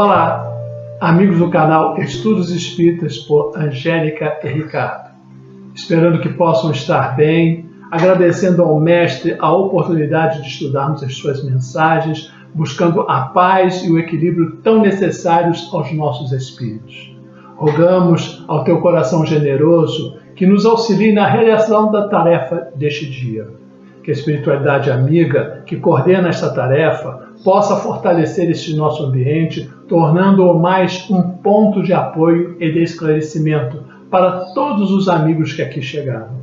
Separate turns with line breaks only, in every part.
Olá, amigos do canal Estudos Espíritas por Angélica e Ricardo. Esperando que possam estar bem, agradecendo ao Mestre a oportunidade de estudarmos as suas mensagens, buscando a paz e o equilíbrio tão necessários aos nossos espíritos. Rogamos ao teu coração generoso que nos auxilie na realização da tarefa deste dia. Que a espiritualidade amiga que coordena esta tarefa possa fortalecer este nosso ambiente, tornando-o mais um ponto de apoio e de esclarecimento para todos os amigos que aqui chegaram.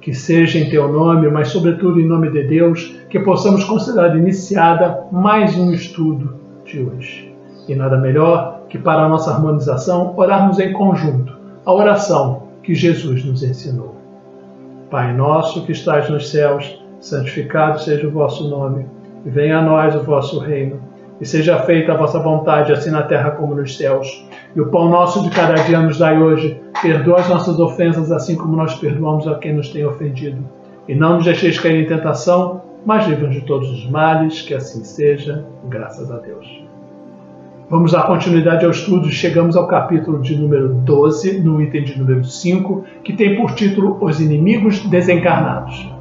Que seja em teu nome, mas sobretudo em nome de Deus, que possamos considerar iniciada mais um estudo de hoje. E nada melhor que para a nossa harmonização orarmos em conjunto a oração que Jesus nos ensinou. Pai nosso que estais nos céus, santificado seja o vosso nome, e venha a nós o vosso reino, e seja feita a vossa vontade, assim na terra como nos céus. E o pão nosso de cada dia nos dai hoje, perdoa as nossas ofensas, assim como nós perdoamos a quem nos tem ofendido. E não nos deixeis cair em tentação, mas livra-nos de todos os males, que assim seja, graças a Deus. Vamos dar continuidade ao estudo, chegamos ao capítulo de número 12, no item de número 5, que tem por título Os Inimigos Desencarnados.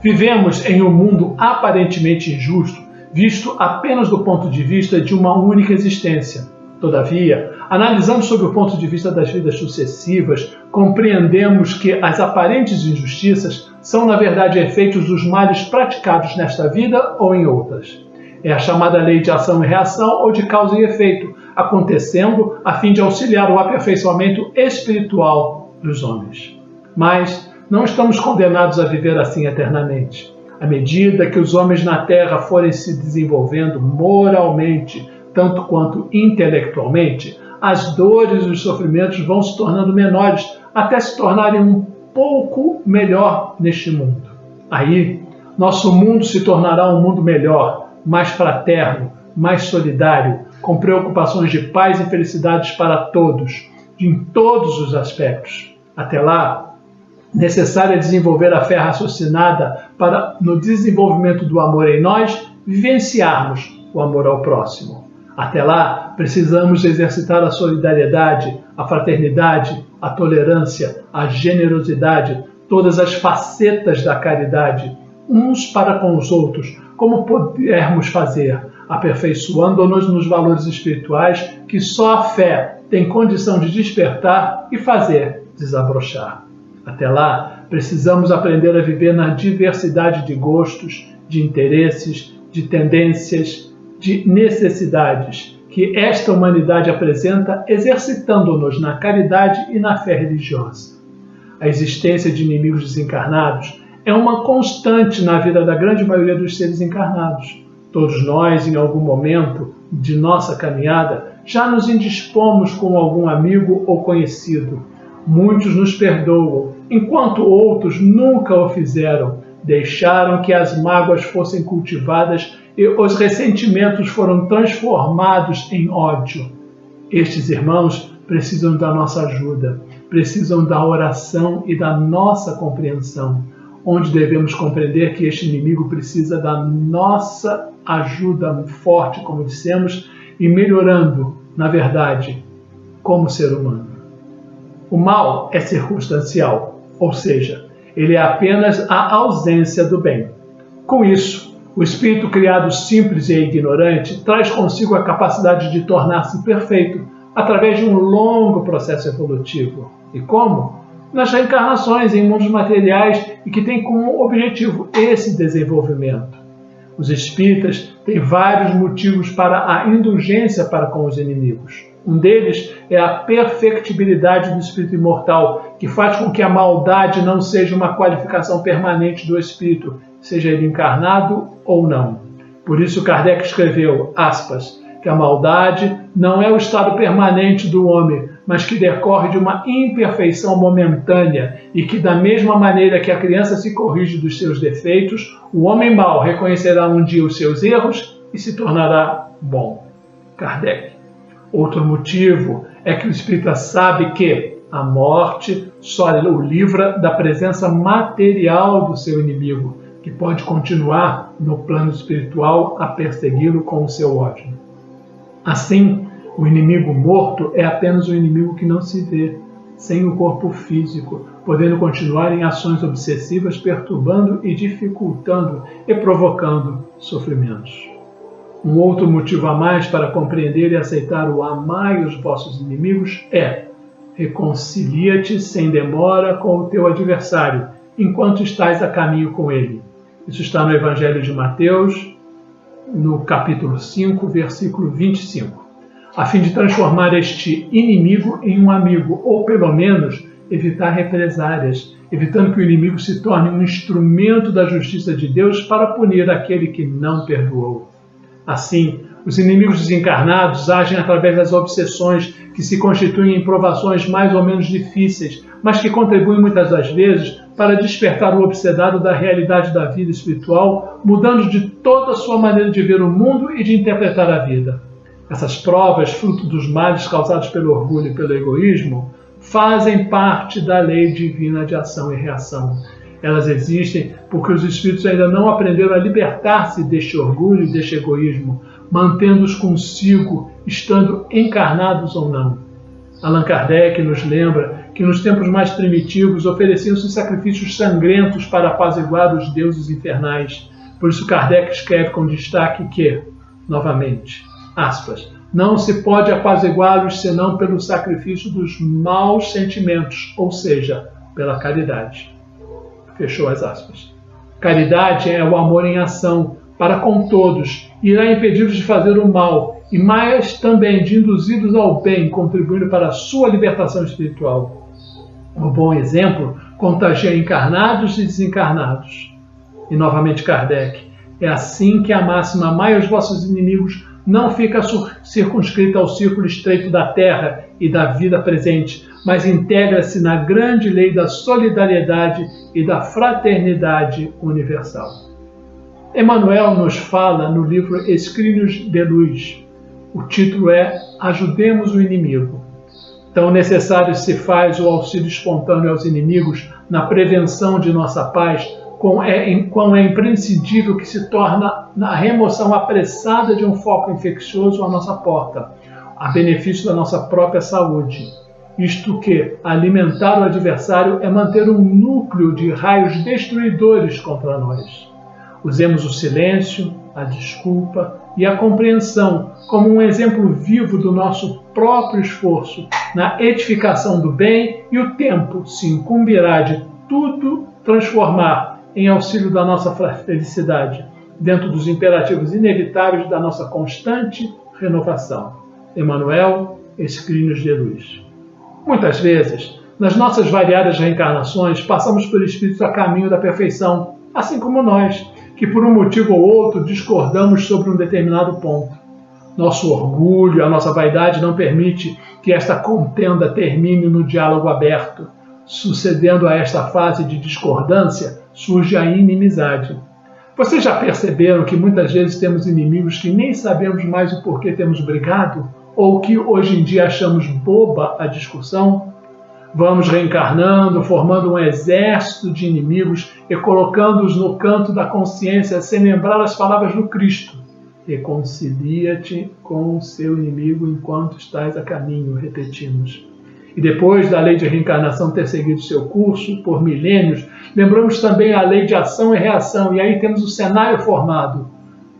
Vivemos em um mundo aparentemente injusto, visto apenas do ponto de vista de uma única existência. Todavia, analisando sob o ponto de vista das vidas sucessivas, compreendemos que as aparentes injustiças são, na verdade, efeitos dos males praticados nesta vida ou em outras. É a chamada lei de ação e reação ou de causa e efeito, acontecendo a fim de auxiliar o aperfeiçoamento espiritual dos homens. Mas não estamos condenados a viver assim eternamente. À medida que os homens na Terra forem se desenvolvendo moralmente, tanto quanto intelectualmente, as dores e os sofrimentos vão se tornando menores, até se tornarem um pouco melhor neste mundo. Aí, nosso mundo se tornará um mundo melhor, mais fraterno, mais solidário, com preocupações de paz e felicidades para todos, em todos os aspectos. Até lá, necessário é desenvolver a fé raciocinada para, no desenvolvimento do amor em nós, vivenciarmos o amor ao próximo. Até lá, precisamos exercitar a solidariedade, a fraternidade, a tolerância, a generosidade, todas as facetas da caridade, uns para com os outros, como pudermos fazer, aperfeiçoando-nos nos valores espirituais que só a fé tem condição de despertar e fazer desabrochar. Até lá, precisamos aprender a viver na diversidade de gostos, de interesses, de tendências, de necessidades que esta humanidade apresenta, exercitando-nos na caridade e na fé religiosa. A existência de inimigos desencarnados é uma constante na vida da grande maioria dos seres encarnados. Todos nós, em algum momento de nossa caminhada, já nos indispomos com algum amigo ou conhecido. Muitos nos perdoam, enquanto outros nunca o fizeram. Deixaram que as mágoas fossem cultivadas e os ressentimentos foram transformados em ódio. Estes irmãos precisam da nossa ajuda, precisam da oração e da nossa compreensão, onde devemos compreender que este inimigo precisa da nossa ajuda forte, como dissemos, e melhorando, na verdade, como ser humano. O mal é circunstancial, ou seja, ele é apenas a ausência do bem. Com isso, o espírito criado simples e ignorante traz consigo a capacidade de tornar-se perfeito através de um longo processo evolutivo. E como? Nas reencarnações em mundos materiais e que tem como objetivo esse desenvolvimento. Os espíritas têm vários motivos para a indulgência para com os inimigos. Um deles é a perfectibilidade do espírito imortal, que faz com que a maldade não seja uma qualificação permanente do espírito, seja ele encarnado ou não. Por isso Kardec escreveu, aspas, que a maldade não é o estado permanente do homem, mas que decorre de uma imperfeição momentânea e que, da mesma maneira que a criança se corrige dos seus defeitos, o homem mau reconhecerá um dia os seus erros e se tornará bom. Kardec. Outro motivo é que o espírita sabe que a morte só o livra da presença material do seu inimigo, que pode continuar no plano espiritual a persegui-lo com o seu ódio. Assim, O inimigo morto é apenas um inimigo que não se vê, sem o corpo físico, podendo continuar em ações obsessivas, perturbando e dificultando e provocando sofrimentos. Um outro motivo a mais para compreender e aceitar o amai os vossos inimigos é: reconcilia-te sem demora com o teu adversário, enquanto estás a caminho com ele. Isso está no Evangelho de Mateus, no capítulo 5, versículo 25. A fim de transformar este inimigo em um amigo, ou pelo menos evitar represálias, evitando que o inimigo se torne um instrumento da justiça de Deus para punir aquele que não perdoou. Assim, os inimigos desencarnados agem através das obsessões que se constituem em provações mais ou menos difíceis, mas que contribuem muitas das vezes para despertar o obsedado da realidade da vida espiritual, mudando de toda a sua maneira de ver o mundo e de interpretar a vida. Essas provas, fruto dos males causados pelo orgulho e pelo egoísmo, fazem parte da lei divina de ação e reação. Elas existem porque os espíritos ainda não aprenderam a libertar-se deste orgulho e deste egoísmo, mantendo-os consigo, estando encarnados ou não. Allan Kardec nos lembra que nos tempos mais primitivos ofereciam-se sacrifícios sangrentos para apaziguar os deuses infernais. Por isso Kardec escreve com destaque que, novamente, aspas, não se pode apaziguá-los senão pelo sacrifício dos maus sentimentos, ou seja, pela caridade. Fechou as aspas. Caridade é o amor em ação para com todos, e irá impedi-los de fazer o mal, e mais também de induzi-los ao bem, contribuindo para a sua libertação espiritual. Um bom exemplo contagia encarnados e desencarnados. E novamente Kardec, é assim que a máxima amai os vossos inimigos não fica circunscrita ao círculo estreito da terra e da vida presente, mas integra-se na grande lei da solidariedade e da fraternidade universal. Emmanuel nos fala no livro Escrinos de Luz. O título é Ajudemos o Inimigo. Tão necessário se faz o auxílio espontâneo aos inimigos na prevenção de nossa paz, quão é imprescindível que se torna na remoção apressada de um foco infeccioso à nossa porta, a benefício da nossa própria saúde. Isto que alimentar o adversário é manter um núcleo de raios destruidores contra nós. Usemos o silêncio, a desculpa e a compreensão como um exemplo vivo do nosso próprio esforço na edificação do bem, e o tempo se incumbirá de tudo transformar em auxílio da nossa felicidade, dentro dos imperativos inevitáveis da nossa constante renovação. Emmanuel, Escrinos de Luz. Muitas vezes, nas nossas variadas reencarnações, passamos por espíritos a caminho da perfeição, assim como nós, que por um motivo ou outro discordamos sobre um determinado ponto. Nosso orgulho, a nossa vaidade não permite que esta contenda termine no diálogo aberto. Sucedendo a esta fase de discordância, surge a inimizade. Vocês já perceberam que muitas vezes temos inimigos que nem sabemos mais o porquê temos brigado, ou que hoje em dia achamos boba a discussão? Vamos reencarnando, formando um exército de inimigos e colocando-os no canto da consciência sem lembrar as palavras do Cristo. Reconcilia-te com o seu inimigo enquanto estás a caminho, repetimos. E depois da lei de reencarnação ter seguido seu curso por milênios, lembramos também a lei de ação e reação, e aí temos o cenário formado.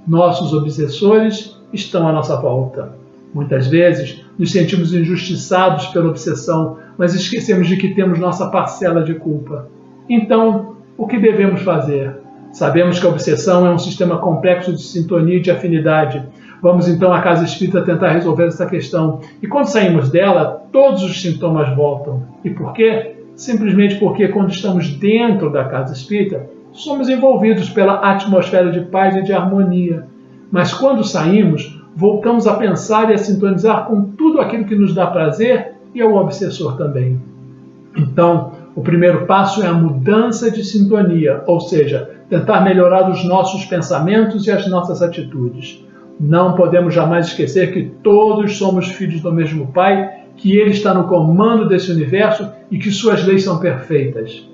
Nossos obsessores estão à nossa volta. Muitas vezes nos sentimos injustiçados pela obsessão, mas esquecemos de que temos nossa parcela de culpa. Então, o que devemos fazer? Sabemos que a obsessão é um sistema complexo de sintonia e de afinidade. Vamos então à casa espírita tentar resolver essa questão. E quando saímos dela, todos os sintomas voltam. E por quê? Simplesmente porque quando estamos dentro da casa espírita, somos envolvidos pela atmosfera de paz e de harmonia. Mas quando saímos, voltamos a pensar e a sintonizar com tudo aquilo que nos dá prazer e ao obsessor também. Então, o primeiro passo é a mudança de sintonia, ou seja, tentar melhorar os nossos pensamentos e as nossas atitudes. Não podemos jamais esquecer que todos somos filhos do mesmo Pai, que Ele está no comando desse universo e que suas leis são perfeitas.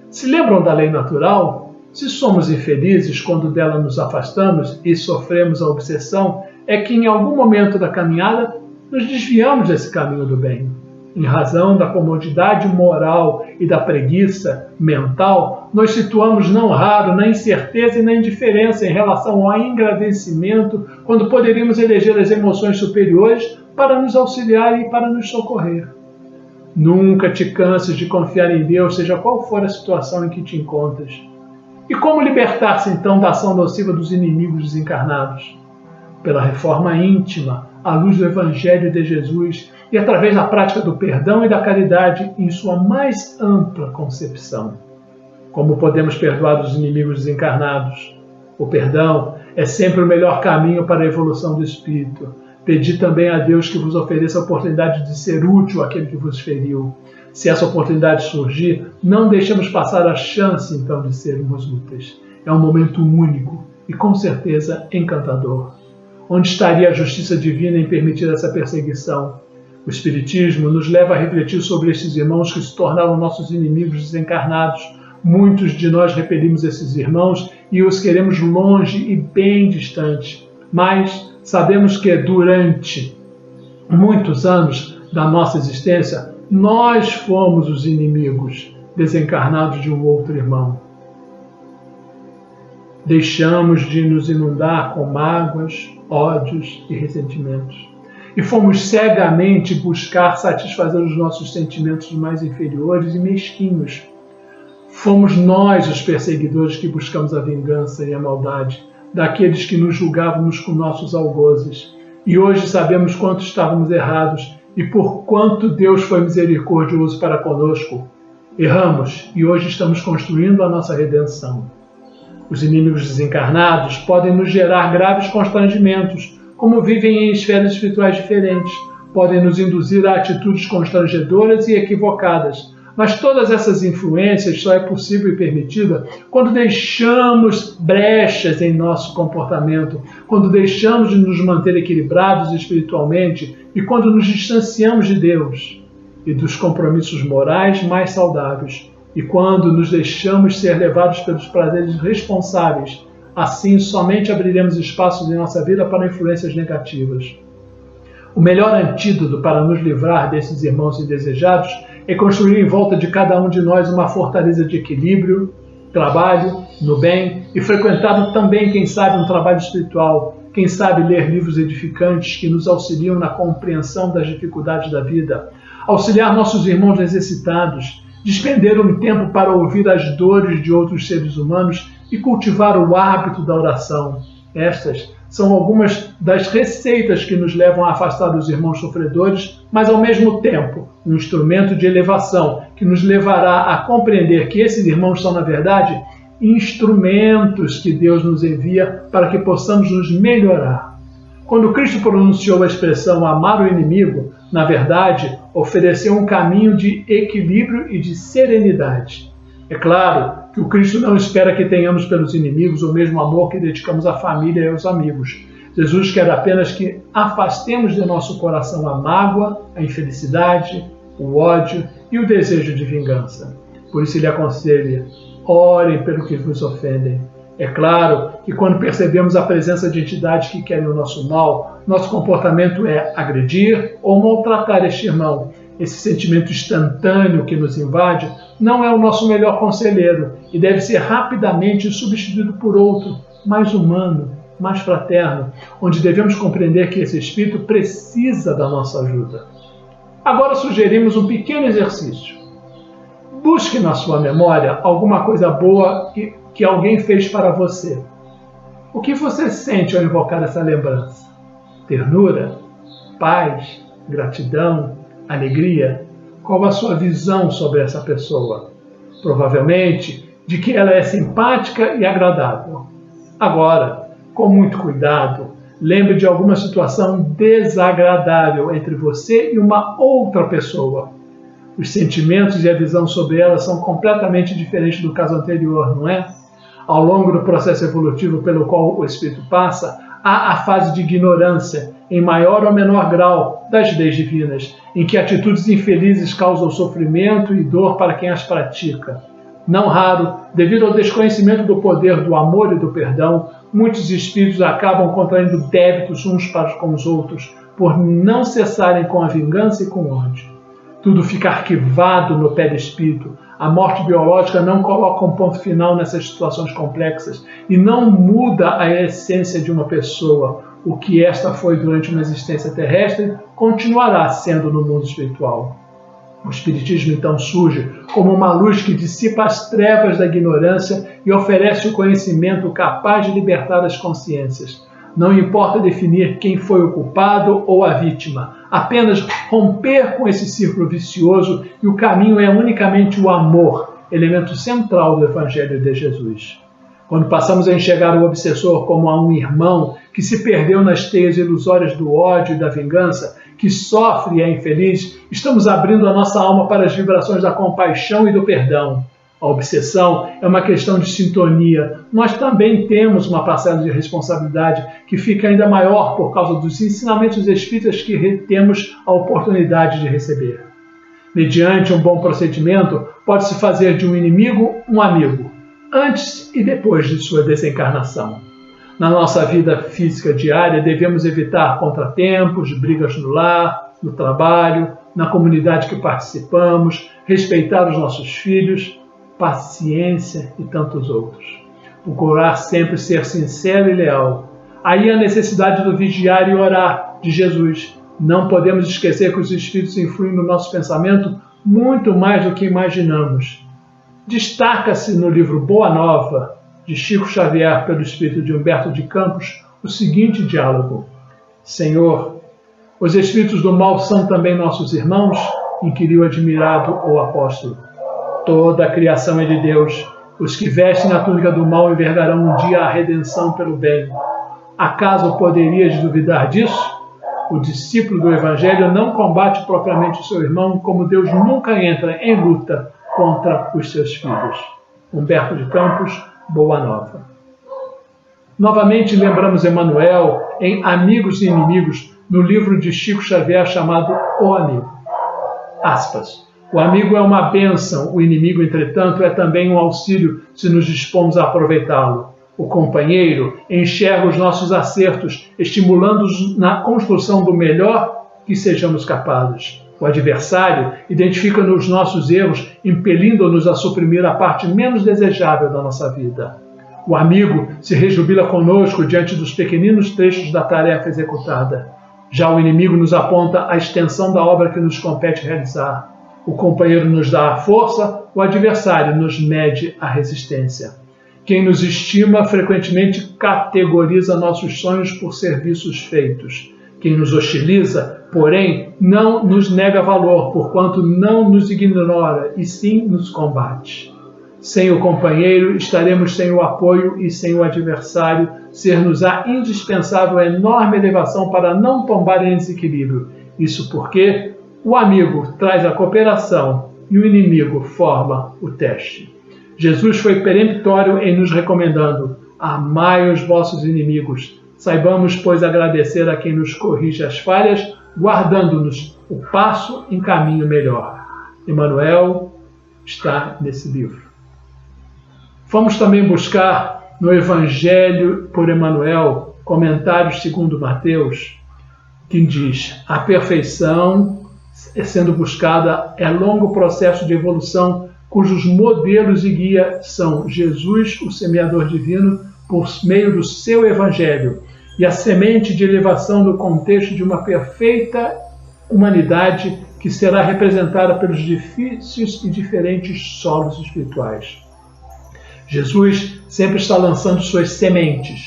Se lembram da lei natural? Se somos infelizes quando dela nos afastamos e sofremos a obsessão, é que em algum momento da caminhada nos desviamos desse caminho do bem. Em razão da comodidade moral e da preguiça mental, nos situamos não raro na incerteza e na indiferença em relação ao engrandecimento, quando poderíamos eleger as emoções superiores para nos auxiliar e para nos socorrer. Nunca te canses de confiar em Deus, seja qual for a situação em que te encontras. E como libertar-se então da ação nociva dos inimigos desencarnados? Pela reforma íntima, à luz do Evangelho de Jesus e através da prática do perdão e da caridade em sua mais ampla concepção. Como podemos perdoar os inimigos desencarnados? O perdão é sempre o melhor caminho para a evolução do espírito. Pedi também a Deus que vos ofereça a oportunidade de ser útil àquele que vos feriu. Se essa oportunidade surgir, não deixemos passar a chance, então, de sermos úteis. É um momento único e, com certeza, encantador. Onde estaria a justiça divina em permitir essa perseguição? O Espiritismo nos leva a refletir sobre estes irmãos que se tornaram nossos inimigos desencarnados. Muitos de nós repelimos esses irmãos e os queremos longe e bem distante. Mas sabemos que durante muitos anos da nossa existência, nós fomos os inimigos desencarnados de um outro irmão. Deixamos de nos inundar com mágoas, ódios e ressentimentos. E fomos cegamente buscar satisfazer os nossos sentimentos mais inferiores e mesquinhos. Fomos nós os perseguidores que buscamos a vingança e a maldade daqueles que nos julgávamos com nossos algozes. E hoje sabemos quanto estávamos errados e por quanto Deus foi misericordioso para conosco. Erramos e hoje estamos construindo a nossa redenção. Os inimigos desencarnados podem nos gerar graves constrangimentos, como vivem em esferas espirituais diferentes. Podem nos induzir a atitudes constrangedoras e equivocadas. Mas todas essas influências só é possível e permitida quando deixamos brechas em nosso comportamento, quando deixamos de nos manter equilibrados espiritualmente e quando nos distanciamos de Deus e dos compromissos morais mais saudáveis e quando nos deixamos ser levados pelos prazeres responsáveis. Assim, somente abriremos espaços em nossa vida para influências negativas. O melhor antídoto para nos livrar desses irmãos indesejados é construir em volta de cada um de nós uma fortaleza de equilíbrio, trabalho no bem e frequentado também, quem sabe, um trabalho espiritual, quem sabe ler livros edificantes que nos auxiliam na compreensão das dificuldades da vida, auxiliar nossos irmãos necessitados, despender um tempo para ouvir as dores de outros seres humanos e cultivar o hábito da oração. Estas são algumas das receitas que nos levam a afastar os irmãos sofredores, mas ao mesmo tempo um instrumento de elevação que nos levará a compreender que esses irmãos são, na verdade, instrumentos que Deus nos envia para que possamos nos melhorar. Quando Cristo pronunciou a expressão amar o inimigo, na verdade, ofereceu um caminho de equilíbrio e de serenidade. É claro que o Cristo não espera que tenhamos pelos inimigos o mesmo amor que dedicamos à família e aos amigos. Jesus quer apenas que afastemos de nosso coração a mágoa, a infelicidade, o ódio e o desejo de vingança. Por isso ele aconselha: orem pelo que vos ofendem. É claro que quando percebemos a presença de entidades que querem o nosso mal, nosso comportamento é agredir ou maltratar este irmão. Esse sentimento instantâneo que nos invade não é o nosso melhor conselheiro e deve ser rapidamente substituído por outro, mais humano, mais fraterno, onde devemos compreender que esse espírito precisa da nossa ajuda. Agora sugerimos um pequeno exercício. Busque na sua memória alguma coisa boa que alguém fez para você. O que você sente ao invocar essa lembrança? Ternura? Paz? Gratidão? Alegria? Qual a sua visão sobre essa pessoa? Provavelmente de que ela é simpática e agradável. Agora, com muito cuidado, lembre de alguma situação desagradável entre você e uma outra pessoa. Os sentimentos e a visão sobre ela são completamente diferentes do caso anterior, não é? Ao longo do processo evolutivo pelo qual o espírito passa, há a fase de ignorância, em maior ou menor grau, das leis divinas, em que atitudes infelizes causam sofrimento e dor para quem as pratica. Não raro, devido ao desconhecimento do poder do amor e do perdão, muitos espíritos acabam contraindo débitos uns para com os outros, por não cessarem com a vingança e com o ódio. Tudo fica arquivado no perispírito. A morte biológica não coloca um ponto final nessas situações complexas e não muda a essência de uma pessoa. O que esta foi durante uma existência terrestre continuará sendo no mundo espiritual. O Espiritismo então surge como uma luz que dissipa as trevas da ignorância e oferece o conhecimento capaz de libertar as consciências. Não importa definir quem foi o culpado ou a vítima, apenas romper com esse círculo vicioso, e o caminho é unicamente o amor, elemento central do Evangelho de Jesus. Quando passamos a enxergar o obsessor como um irmão que se perdeu nas teias ilusórias do ódio e da vingança, que sofre e é infeliz, estamos abrindo a nossa alma para as vibrações da compaixão e do perdão. A obsessão é uma questão de sintonia. Nós também temos uma parcela de responsabilidade que fica ainda maior por causa dos ensinamentos espíritas que temos a oportunidade de receber. Mediante um bom procedimento, pode-se fazer de um inimigo um amigo, antes e depois de sua desencarnação. Na nossa vida física diária, devemos evitar contratempos, brigas no lar, no trabalho, na comunidade que participamos, respeitar os nossos filhos, paciência e tantos outros. Procurar sempre ser sincero e leal. Aí a necessidade do vigiar e orar de Jesus. Não podemos esquecer que os Espíritos influem no nosso pensamento muito mais do que imaginamos. Destaca-se no livro Boa Nova, de Chico Xavier, pelo espírito de Humberto de Campos, o seguinte diálogo: Senhor, os espíritos do mal são também nossos irmãos? Inquiriu admirado o apóstolo. Toda a criação é de Deus. Os que vestem a túnica do mal envergarão um dia a redenção pelo bem. Acaso poderias duvidar disso? O discípulo do Evangelho não combate propriamente o seu irmão, como Deus nunca entra em luta contra os seus filhos. Humberto de Campos, Boa Nova. Novamente lembramos Emmanuel em Amigos e Inimigos, no livro de Chico Xavier chamado O Amigo. Aspas. O amigo é uma bênção, o inimigo, entretanto, é também um auxílio se nos dispomos a aproveitá-lo. O companheiro enxerga os nossos acertos, estimulando-os na construção do melhor que sejamos capazes. O adversário identifica nos nossos erros, impelindo-nos a suprimir a parte menos desejável da nossa vida. O amigo se rejubila conosco diante dos pequeninos trechos da tarefa executada. Já o inimigo nos aponta a extensão da obra que nos compete realizar. O companheiro nos dá a força, o adversário nos mede a resistência. Quem nos estima frequentemente categoriza nossos sonhos por serviços feitos. Quem nos hostiliza, porém, não nos nega valor, porquanto não nos ignora e sim nos combate. Sem o companheiro, estaremos sem o apoio e sem o adversário, ser-nos-á indispensável a enorme elevação para não tombar em desequilíbrio. Isso porque o amigo traz a cooperação e o inimigo forma o teste. Jesus foi peremptório em nos recomendando: amai os vossos inimigos. Saibamos, pois, agradecer a quem nos corrige as falhas, guardando-nos o passo em caminho melhor. Emmanuel está nesse livro. Vamos também buscar no Evangelho por Emmanuel, comentários segundo Mateus, que diz: a perfeição sendo buscada é longo processo de evolução, cujos modelos e guia são Jesus, o semeador divino, por meio do seu Evangelho, e a semente de elevação no contexto de uma perfeita humanidade que será representada pelos difíceis e diferentes solos espirituais. Jesus sempre está lançando suas sementes,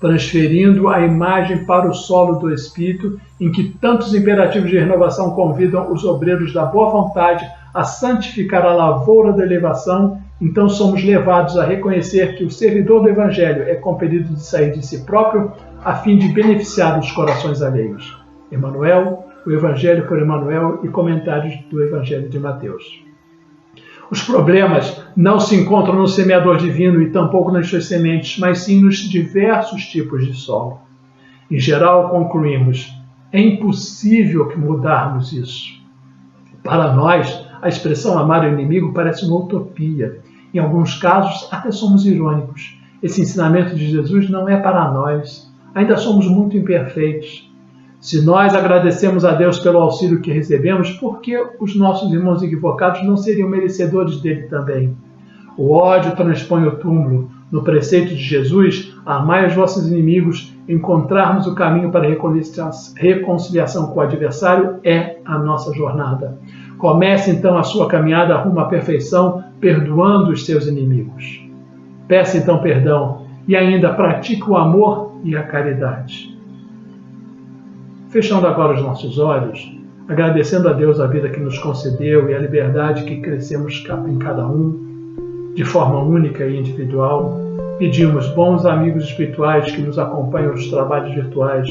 transferindo a imagem para o solo do Espírito, em que tantos imperativos de renovação convidam os obreiros da boa vontade a santificar a lavoura da elevação. Então somos levados a reconhecer que o servidor do Evangelho é compelido de sair de si próprio a fim de beneficiar os corações alheios. Emmanuel, o Evangelho por Emmanuel e comentários do Evangelho de Mateus. Os problemas não se encontram no semeador divino e tampouco nas suas sementes, mas sim nos diversos tipos de solo. Em geral, concluímos: é impossível mudarmos isso. Para nós, a expressão amar o inimigo parece uma utopia. Em alguns casos, até somos irônicos. Esse ensinamento de Jesus não é para nós. Ainda somos muito imperfeitos. Se nós agradecemos a Deus pelo auxílio que recebemos, por que os nossos irmãos equivocados não seriam merecedores dele também? O ódio transpõe o túmulo. No preceito de Jesus, amai os vossos inimigos, encontrarmos o caminho para a reconciliação com o adversário é a nossa jornada. Comece então a sua caminhada rumo à perfeição, perdoando os seus inimigos. Peça então perdão e ainda pratique o amor e a caridade. Fechando agora os nossos olhos, agradecendo a Deus a vida que nos concedeu e a liberdade que crescemos em cada um, de forma única e individual, pedimos bons amigos espirituais que nos acompanham nos trabalhos virtuais.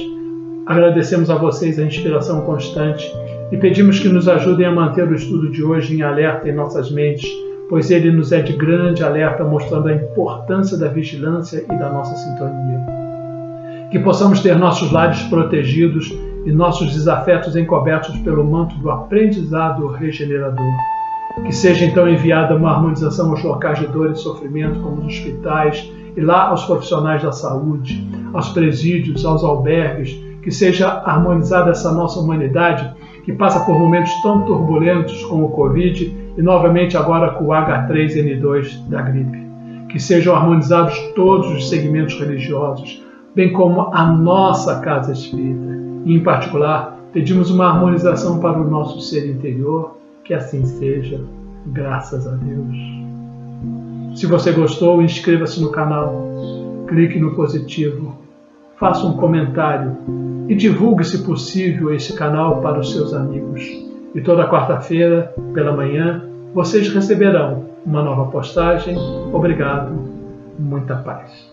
Agradecemos a vocês a inspiração constante e pedimos que nos ajudem a manter o estudo de hoje em alerta em nossas mentes, pois ele nos é de grande alerta, mostrando a importância da vigilância e da nossa sintonia. Que possamos ter nossos lares protegidos e nossos desafetos encobertos pelo manto do aprendizado regenerador. Que seja então enviada uma harmonização aos locais de dor e sofrimento, como os hospitais, e lá aos profissionais da saúde, aos presídios, aos albergues, que seja harmonizada essa nossa humanidade, que passa por momentos tão turbulentos como o Covid e novamente agora com o H3N2 da gripe. Que sejam harmonizados todos os segmentos religiosos, bem como a nossa casa espírita. E, em particular, pedimos uma harmonização para o nosso ser interior, que assim seja, graças a Deus. Se você gostou, inscreva-se no canal, clique no positivo, faça um comentário e divulgue, se possível, esse canal para os seus amigos. E toda quarta-feira, pela manhã, vocês receberão uma nova postagem. Obrigado, muita paz.